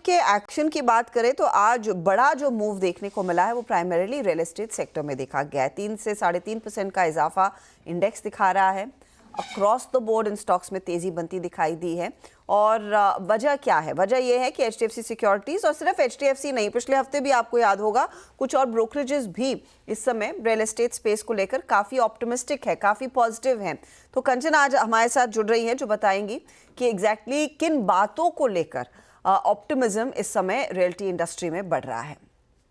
के एक्शन की बात करें तो आज बड़ा जो मूव देखने को मिला है वो प्राइमरीली रियल एस्टेट सेक्टर में देखा गया है। 3 से 3.5% का इजाफा इंडेक्स दिखा रहा है। Across the board in stocks में तेजी बनती दिखाई दी है। और वजह क्या है? वजह यह है कि एचडीएफसी सिक्योरिटीज, और सिर्फ एचडीएफसी नहीं, पिछले हफ्ते भी आपको याद होगा कुछ और ब्रोकरेजेस भी इस समय रियल एस्टेट स्पेस को लेकर काफ़ी ऑप्टिमिस्टिक है, काफ़ी पॉजिटिव हैं। तो कंचन आज हमारे साथ जुड़ रही हैं जो बताएंगी कि एग्जैक्टली किन बातों को लेकर ऑप्टिमिज्म इस समय रियल्टी इंडस्ट्री में बढ़ रहा है।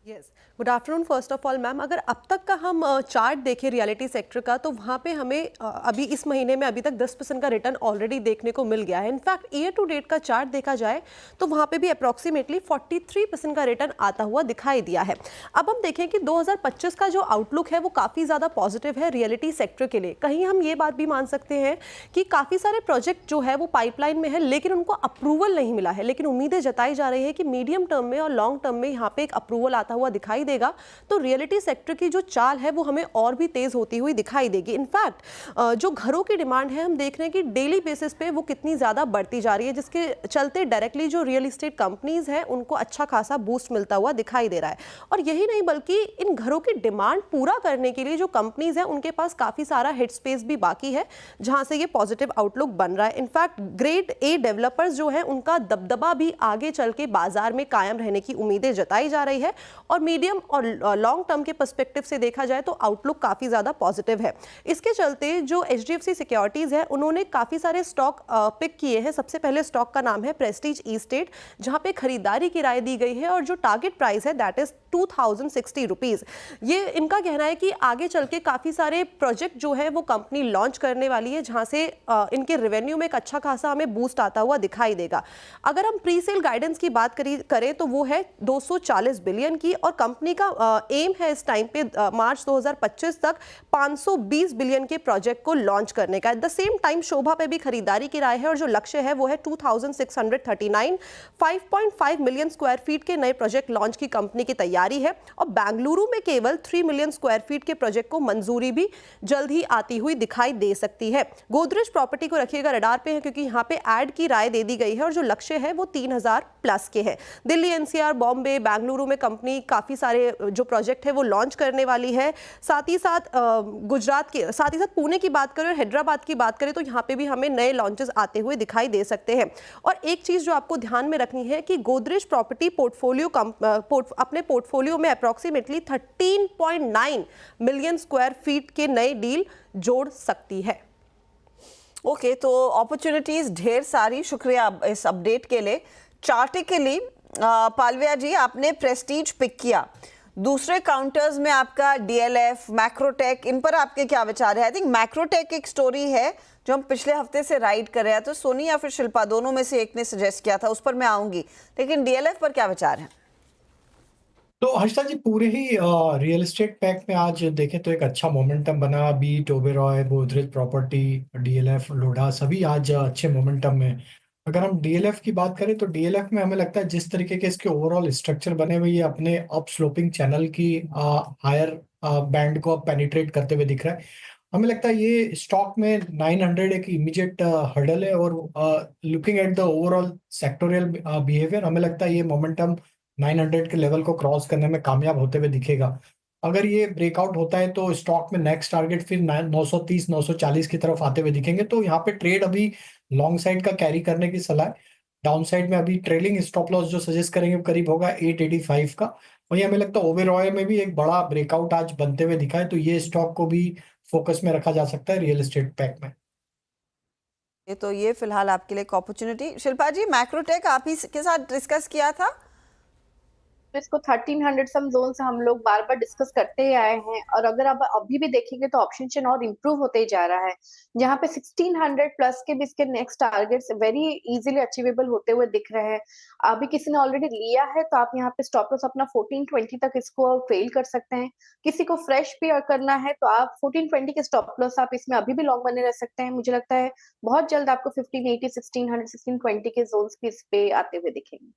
Yes, good afternoon first of all ma'am. अगर अब तक का हम चार्ट देखें रियलिटी सेक्टर का, तो वहाँ पे हमें अभी इस महीने में अभी तक 10% का रिटर्न ऑलरेडी देखने को मिल गया है। इनफैक्ट ईयर टू डेट का चार्ट देखा जाए तो वहाँ पे भी अप्रॉक्सीमेटली 43% का रिटर्न आता हुआ दिखाई दिया है। अब हम देखें कि 2025 का जो आउटलुक है वो काफ़ी ज़्यादा पॉजिटिव है रियलिटी सेक्टर के लिए। कहीं हम ये बात भी मान सकते हैं कि काफ़ी सारे प्रोजेक्ट जो है वो पाइपलाइन में है लेकिन उनको अप्रूवल नहीं मिला है, लेकिन उम्मीदें जताई जा रही है कि मीडियम टर्म में और लॉन्ग टर्म में यहाँ पे एक अप्रूवल आता हुआ दिखाई देगा तो रियलिटी सेक्टर की जो चाल है वो हमें और भी तेज होती हुई दिखाई देगी। इनफैक्ट जो घरों की डिमांड है हम देख रहे हैं कि डेली बेसिस पे वो कितनी ज़्यादा बढ़ती जा रही है, जिसके चलते डायरेक्टली जो रियल एस्टेट कंपनीज हैं उनको अच्छा खासा बूस्ट मिलता हुआ दिखाई दे रहा है। और यही नहीं बल्कि इन घरों की डिमांड पूरा करने के लिए जो कंपनीज हैं उनके पास काफ़ी सारा हेड स्पेस भी बाकी है, जहाँ से ये पॉजिटिव आउटलुक बन रहा है। इनफैक्ट ग्रेड ए डेवलपर्स जो है उनका दबदबा भी आगे चल के बाजार में कायम रहने की उम्मीदें जताई जा रही है। और मीडियम और लॉन्ग टर्म के पर्सपेक्टिव से देखा जाए तो आउटलुक काफ़ी ज़्यादा पॉजिटिव है। इसके चलते जो एचडीएफसी सिक्योरिटीज़ है उन्होंने काफ़ी सारे स्टॉक पिक किए हैं। सबसे पहले स्टॉक का नाम है प्रेस्टीज ई स्टेट, जहाँ पे खरीदारी की राय दी गई है और जो टारगेट प्राइस है दैट इज 2060 रुपीज़। ये इनका कहना है कि आगे चल के काफ़ी सारे प्रोजेक्ट जो है वो कंपनी लॉन्च करने वाली है, जहाँ से इनके रेवेन्यू में एक अच्छा खासा हमें बूस्ट आता हुआ दिखाई देगा। अगर हम प्री सेल गाइडेंस की बात करें तो वो है 240 बिलियन की, और कंपनी का एम है इस टाइम पे मार्च 2025 तक 520 बिलियन के प्रोजेक्ट को लॉन्च करने का। एट द सेम टाइम शोभा पे भी खरीदारी की राय है और जो लक्ष्य है वो है 2639 5.5 मिलियन स्क्वायर फीट के नए प्रोजेक्ट लॉन्च की कंपनी की तैयारी है। और बेंगलुरु में केवल 3 मिलियन स्क्वायर फीट के प्रोजेक्ट को मंजूरी भी जल्द ही आती हुई दिखाई दे सकती है। गोदरेज प्रॉपर्टी को रखिएगा रडार पे है क्योंकि यहाँ पे ऐड की राय दे दी गई है और जो लक्ष्य है वो 3000 प्लस के है। दिल्ली, एनसीआर, बॉम्बे, बेंगलुरु में कंपनी काफी सारे जो प्रोजेक्ट है वो लॉन्च करने वाली है। साथ ही साथ गुजरात के साथ ही साथ पुणे की बात करें और हैदराबाद की बात करें तो यहाँ पे भी हमें नए लॉन्चेस आते हुए दिखाई दे सकते हैं। और एक चीज जो आपको ध्यान में रखनी है कि गोदरेज प्रॉपर्टी पोर्टफोलियो अपने पोर्टफोलियो में अप्रॉक्सीमेटली 13.9 मिलियन स्क्वायर फीट के नए डील जोड़ सकती है। ओके, तो अपॉर्चुनिटीज ढेर सारी। शुक्रिया इस अपडेट के लिए। चार्टिकली पालविया जी, आपने प्रेस्टीज पिक किया, दूसरे काउंटर्स में आपका डीएलएफ, मैक्रोटेक, इन पर आपके क्या विचार है? आई थिंक मैक्रोटेक एक स्टोरी है जो हम पिछले हफ्ते से राइड कर रहे हैं, तो सोनी या फिर शिल्पा दोनों में से एक ने सजेस्ट किया था, उस पर मैं आऊंगी, लेकिन डीएलएफ पर क्या विचार है? तो हर्षिता जी, पूरे ही रियल एस्टेट पैक में आज देखें तो एक अच्छा मोमेंटम बना। बीट, ओबेरॉय, गोदरेज प्रॉपर्टी, डीएलएफ, लोढ़ा सभी आज अच्छे मोमेंटम में। अगर हम डीएलएफ की बात करें तो डीएलएफ में हमें लगता है जिस तरीके के इसके ओवरऑल स्ट्रक्चर बने हुए, ये अपने अप स्लोपिंग चैनल की हायर बैंड को अब पेनिट्रेट करते हुए दिख रहा है। हमें लगता है ये स्टॉक में 900 एक इमीडिएट हर्डल है, और looking at the overall sectoral behaviour, हमें लगता है ये मोमेंटम 900 के लेवल को क्रॉस करने में कामयाब होते हुए दिखेगा। अगर ये ब्रेकआउट होता है तो स्टॉक में नेक्स्ट टारगेट फिर 930 940 की तरफ आते हुए दिखेंगे। तो यहाँ पे ट्रेड अभी लॉन्ग साइड का कैरी करने की सलाह है। डाउन साइड में अभी ट्रेलिंग स्टॉप लॉस जो सजेस्ट करेंगे वो करीब होगा 885 का। वहीं हमें लगता है ओबेरॉय में भी एक बड़ा ब्रेकआउट आज बनते हुए दिखा है, तो ये स्टॉक को भी फोकस में रखा जा सकता है रियल एस्टेट पैक में। तो ये फिलहाल आपके लिए एक अपॉर्चुनिटी। शिल्पा जी, मैक्रोटेक आप ही के साथ डिस्कस किया था? तो इसको 1300 सम जोन से हम लोग बार बार डिस्कस करते ही आए हैं, और अगर आप अभी भी देखेंगे तो ऑप्शन चेन और इम्प्रूव होते ही जा रहा है, जहाँ पे 1600 प्लस के भी इसके next targets very easily achievable होते हुए दिख रहे हैं। अभी किसी ने ऑलरेडी लिया है तो आप यहाँ पे स्टॉप लॉस अपना 1420 तक इसको फेल कर सकते हैं। किसी को फ्रेश भी करना है तो आप 1420 के स्टॉप लॉस आप इसमें अभी भी लॉन्ग बने रह सकते हैं। मुझे लगता है बहुत जल्द आपको 1580, 1600, 1620 के जोन्स भी इस पे आते हुए दिखेंगे।